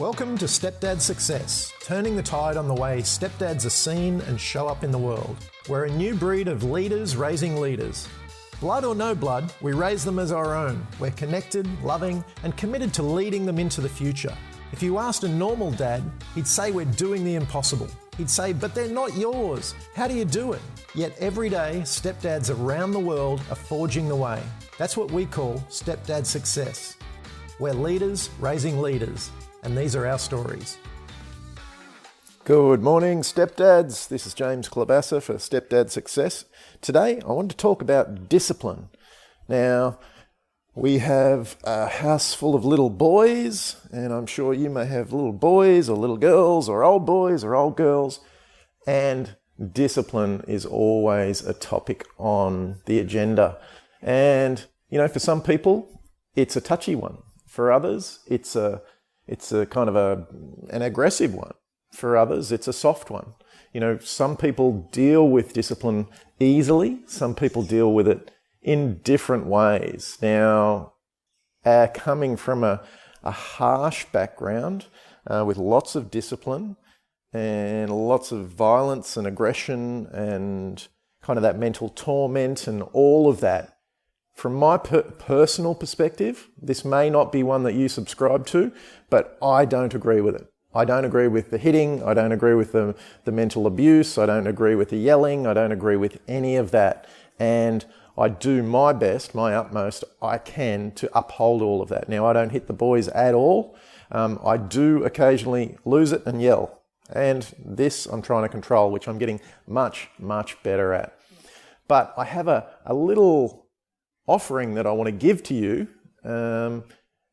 Welcome to Stepdad Success, turning the tide on the way stepdads are seen and show up in the world. We're a new breed of leaders raising leaders. Blood or no blood, we raise them as our own. We're connected, loving, and committed to leading them into the future. If you asked a normal dad, he'd say we're doing the impossible. He'd say, but they're not yours. How do you do it? Yet every day, stepdads around the world are forging the way. That's what we call Stepdad Success. We're leaders raising leaders. And these are our stories. Good morning, stepdads. This is James Klobassa for Stepdad Success. Today, I want to talk about discipline. Now, we have a house full of little boys, and I'm sure you may have little boys or little girls or old boys or old girls, and discipline is always a topic on the agenda. And, you know, for some people, it's a touchy one. For others, it's a kind of an aggressive one. For others, it's a soft one. You know, some people deal with discipline easily. Some people deal with it in different ways. Now, coming from a harsh background with lots of discipline and lots of violence and aggression and kind of that mental torment and all of that, from my personal perspective, this may not be one that you subscribe to, but I don't agree with it. I don't agree with the hitting. I don't agree with the mental abuse. I don't agree with the yelling. I don't agree with any of that. And I do my best, my utmost I can to uphold all of that. Now, I don't hit the boys at all. I do occasionally lose it and yell. And this I'm trying to control, which I'm getting much, much better at. But I have a little offering that I want to give to you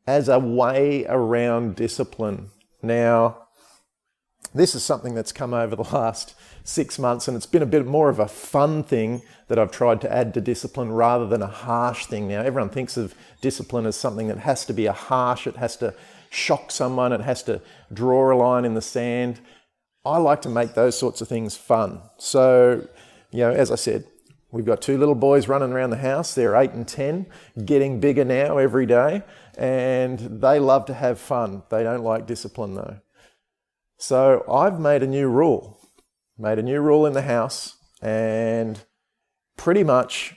as a way around discipline. Now, this is something that's come over the last 6 months, and it's been a bit more of a fun thing that I've tried to add to discipline rather than a harsh thing. Now, everyone thinks of discipline as something that has to be a harsh, it has to shock someone, it has to draw a line in the sand. I like to make those sorts of things fun. So, you know, as I said, we've got two little boys running around the house. They're 8 and 10, getting bigger now every day, and they love to have fun. They don't like discipline though. So I've made a new rule in the house, and pretty much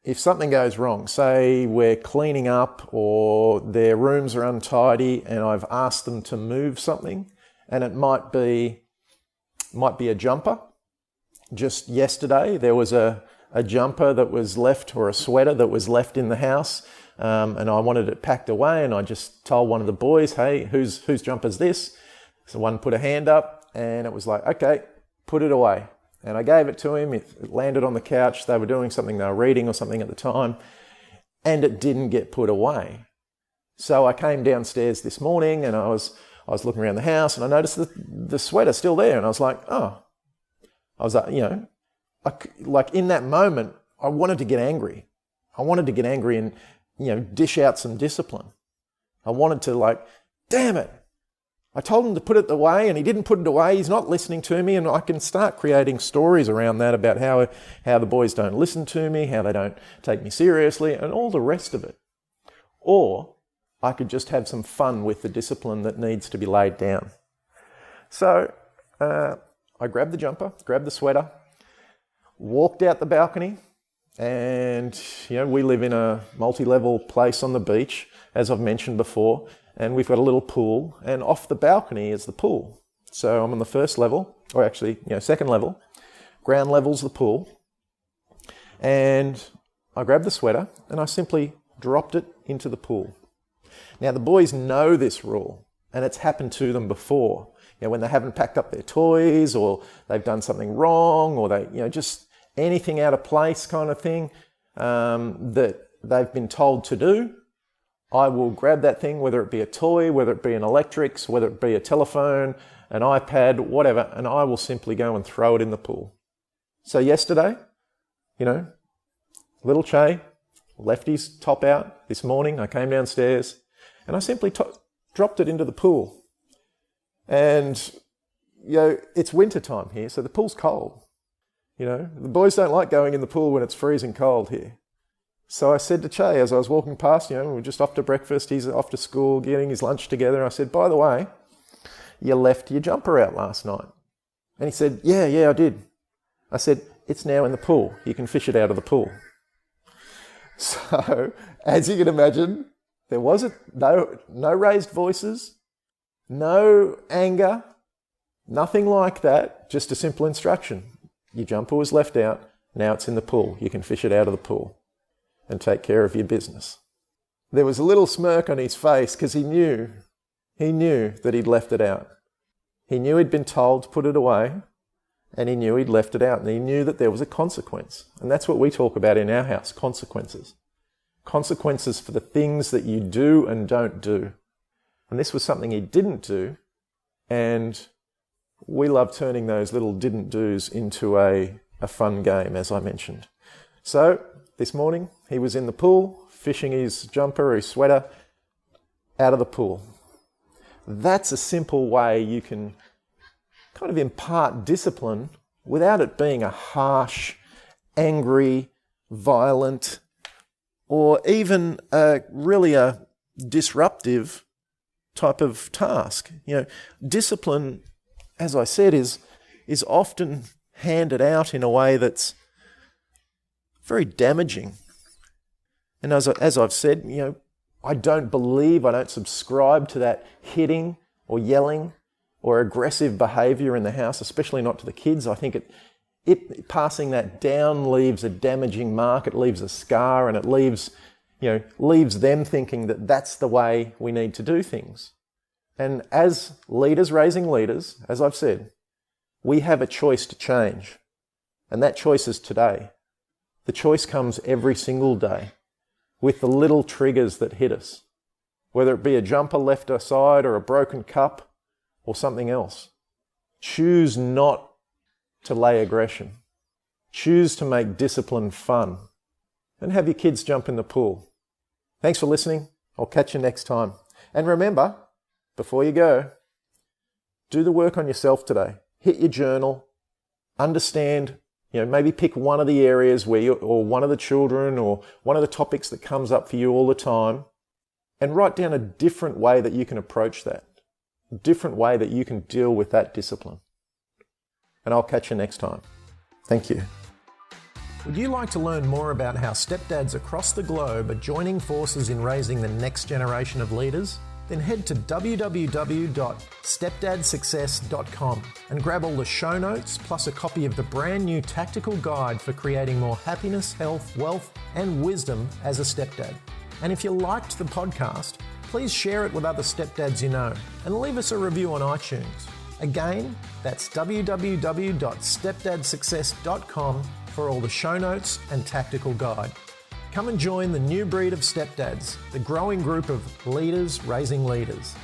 if something goes wrong, say we're cleaning up or their rooms are untidy and I've asked them to move something, and it might be a jumper. Just yesterday there was a jumper that was left, or a sweater that was left in the house, and I wanted it packed away, and I just told one of the boys, hey, whose jumper's this? So one put a hand up, and it was like, okay, put it away. And I gave it to him. It landed on the couch. They were doing something, they were reading or something at the time, and it didn't get put away. So I came downstairs this morning, and I was looking around the house, and I noticed the sweater still there, and I was like, oh. I was like, you know, like in that moment, I wanted to get angry. I wanted to get angry and, you know, dish out some discipline. I wanted to, like, damn it. I told him to put it away and he didn't put it away. He's not listening to me. And I can start creating stories around that about how the boys don't listen to me, how they don't take me seriously, and all the rest of it. Or I could just have some fun with the discipline that needs to be laid down. So, I grabbed the jumper, grabbed the sweater, walked out the balcony, and, you know, we live in a multi-level place on the beach, as I've mentioned before, and we've got a little pool, and off the balcony is the pool. So I'm on the first level, or actually, you know, second level. Ground level's the pool. And I grabbed the sweater, and I simply dropped it into the pool. Now, the boys know this rule, and it's happened to them before. You know, when they haven't packed up their toys, or they've done something wrong, or they, you know, just anything out of place kind of thing that they've been told to do, I will grab that thing, whether it be a toy, whether it be an electrics, whether it be a telephone, an iPad, whatever, and I will simply go and throw it in the pool. So yesterday, you know, little Che left his top out. This morning I came downstairs and I simply dropped it into the pool. And, you know, it's winter time here, so the pool's cold. You know, the boys don't like going in the pool when it's freezing cold here. So I said to Che, as I was walking past, you know, we were just off to breakfast, he's off to school, getting his lunch together. I said, by the way, you left your jumper out last night. And he said, yeah, I did. I said, it's now in the pool. You can fish it out of the pool. So, as you can imagine, there wasn't no raised voices, no anger, nothing like that, just a simple instruction. Your jumper was left out, now it's in the pool. You can fish it out of the pool and take care of your business. There was a little smirk on his face because he knew that he'd left it out. He knew he'd been told to put it away, and he knew he'd left it out, and he knew that there was a consequence. And that's what we talk about in our house, consequences. Consequences for the things that you do and don't do. And this was something he didn't do, and we love turning those little didn't do's into a fun game, as I mentioned. So this morning he was in the pool, fishing his jumper or his sweater out of the pool. That's a simple way you can kind of impart discipline without it being a harsh, angry, violent, or even really a disruptive type of task. Discipline, as I said, is often handed out in a way that's very damaging. And as I've said, I don't subscribe to that hitting or yelling or aggressive behaviour in the house, especially not to the kids. I think it passing that down leaves a damaging mark, it leaves a scar, and it leaves them thinking that that's the way we need to do things. And as leaders raising leaders, as I've said, we have a choice to change. And that choice is today. The choice comes every single day with the little triggers that hit us, whether it be a jumper left aside or a broken cup or something else. Choose not to lay aggression. Choose to make discipline fun. And have your kids jump in the pool. Thanks for listening. I'll catch you next time. And remember, before you go, do the work on yourself today. Hit your journal. Understand, maybe pick one of the areas or one of the children or one of the topics that comes up for you all the time, and write down a different way that you can approach that. A different way that you can deal with that discipline. And I'll catch you next time. Thank you. Would you like to learn more about how stepdads across the globe are joining forces in raising the next generation of leaders? Then head to www.stepdadsuccess.com and grab all the show notes plus a copy of the brand new tactical guide for creating more happiness, health, wealth, and wisdom as a stepdad. And if you liked the podcast, please share it with other stepdads you know and leave us a review on iTunes. Again, that's www.stepdadsuccess.com for all the show notes and tactical guide. Come and join the new breed of stepdads, the growing group of leaders raising leaders.